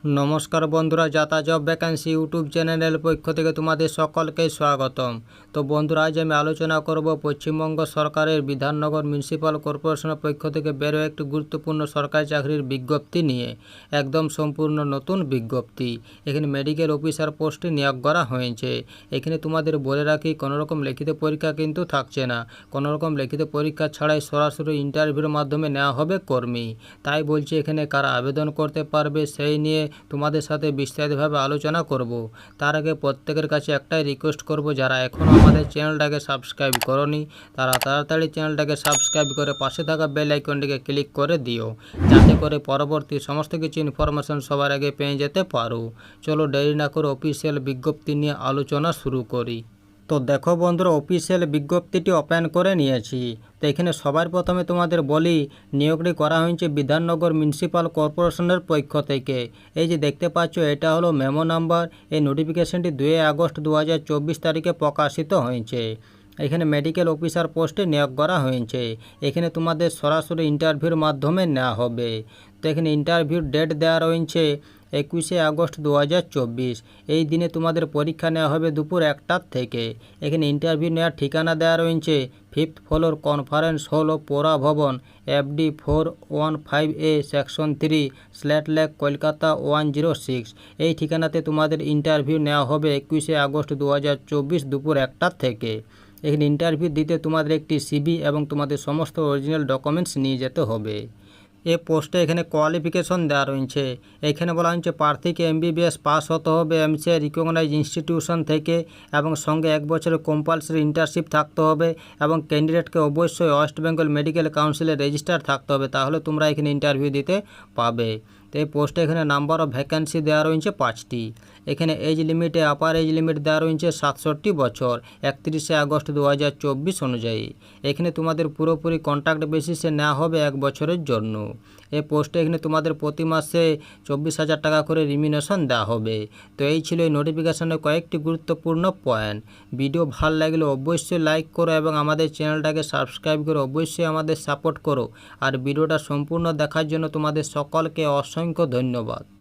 নমস্কার বন্ধুরা, যাতা জব ভ্যাকেন্সি ইউটিউব চ্যানেলের পক্ষ থেকে তোমাদের সকলকে স্বাগতম। তো বন্ধুরা, আজ আমি আলোচনা করব পশ্চিমবঙ্গ সরকারের বিধাননগর মিউনিসিপ্যাল কর্পোরেশনের পক্ষ থেকে বেরো একটি গুরুত্বপূর্ণ সরকারি চাকরির বিজ্ঞপ্তি নিয়ে। একদম সম্পূর্ণ নতুন বিজ্ঞপ্তি। এখানে মেডিকেল অফিসার পোস্টে নিয়োগ করা হয়েছে। এখানে তোমাদের বলে রাখি, কোনোরকম লিখিত পরীক্ষা কিন্তু থাকছে না। কোনোরকম লিখিত পরীক্ষা ছাড়াই সরাসরি ইন্টারভিউর মাধ্যমে নেওয়া হবে কর্মী। তাই বলছি, এখানে কারা আবেদন করতে পারবে সেই নিয়ে তোমাদের সাথে বিস্তারিতভাবে আলোচনা করব। তার আগে প্রত্যেকের কাছে একটাই রিকোয়েস্ট করব, যারা এখনও আমাদের চ্যানেলটাকে সাবস্ক্রাইব করনি তারা তাড়াতাড়ি চ্যানেলটাকে সাবস্ক্রাইব করে পাশে থাকা বেল আইকনটিকে ক্লিক করে দিও, যাতে করে পরবর্তী সমস্ত কিছু ইনফরমেশন সবার আগে পেয়ে যেতে পারো। চলো দেরি না করে অফিসিয়াল বিজ্ঞপ্তি নিয়ে আলোচনা শুরু করি। তো দেখো বন্ধুরা, অফিসিয়াল বিজ্ঞপ্তিটি ওপেন করে নিয়েছি। তো এখানে সবার প্রথমে তোমাদের বলি, নিয়োগটি করা হয়েছে বিধাননগর মিউনিসিপ্যাল কর্পোরেশনের পক্ষ থেকে। এই যে দেখতে পাচ্ছ, এটা হলো মেমো নাম্বার। এই নোটিফিকেশনটি 2 আগস্ট 2024 তারিখে প্রকাশিত হয়েছে। এখানে মেডিকেল অফিসার পোস্টে নিয়োগ করা হয়েছে। এখানে তোমাদের সরাসরি ইন্টারভিউর মাধ্যমে নেওয়া হবে। তো এখানে ইন্টারভিউর ডেট দেওয়া রয়েছে 21 আগস্ট 2024। এই দিনে তোমাদের পরীক্ষা নেওয়া হবে দুপুর 1টা থেকে। এখানে ইন্টারভিউ নেওয়ার ঠিকানা দেওয়া রয়েছে 5th floor conference hall পোরা Bhavan, FD 415A section 3, Salt Lake, Kolkata 106। এই ঠিকানাতে তোমাদের ইন্টারভিউ নেওয়া হবে 21 আগস্ট 2024 দুপুর 1টা থেকে। এখানে ইন্টারভিউ দিতে তোমাদের একটি সিভি এবং তোমাদের সমস্ত অরিজিনাল ডকুমেন্টস নিয়ে যেতে হবে। এ পোস্টে এখানে কোয়ালিফিকেশন দেওয়া রয়েছে। এখানে বলা হয়েছে প্রার্থীকে MBBS পাস হতে হবে MCI রিকগনাইজ ইনস্টিটিউশন থেকে, এবং সঙ্গে 1 বছরের কম্পালসারি ইন্টার্নশিপ থাকতে হবে, এবং ক্যান্ডিডেটকে অবশ্যই ওয়েস্ট বেঙ্গল মেডিকেল কাউন্সিলে রেজিস্টার থাকতে হবে, তাহলে তোমরা এখানে ইন্টারভিউ দিতে পাবে। তো এই পোস্টে এখানে নাম্বার অফ ভ্যাকেন্সি দেওয়া রয়েছে 5টি। এখানে এজ লিমিটে আপার এজ লিমিট দেওয়া রয়েছে 67 বছর 31 আগস্ট 2024 অনুযায়ী। এখানে তোমাদের পুরোপুরি কন্ট্রাক্ট বেসিসে নেওয়া হবে 1 বছরের জন্য। এই পোস্টে এখানে তোমাদের প্রতি মাসে 24,000 টাকা করে রিমিনেশন দেওয়া হবে। তো এই ছিল এই নোটিফিকেশনের কয়েকটি গুরুত্বপূর্ণ পয়েন্ট। ভিডিও ভালো লাগলে অবশ্যই লাইক করো এবং আমাদের চ্যানেলটাকে সাবস্ক্রাইব করে অবশ্যই আমাদের সাপোর্ট করো। আর ভিডিওটা সম্পূর্ণ দেখার জন্য তোমাদের সকলকে অসংখ্য ধন্যবাদ।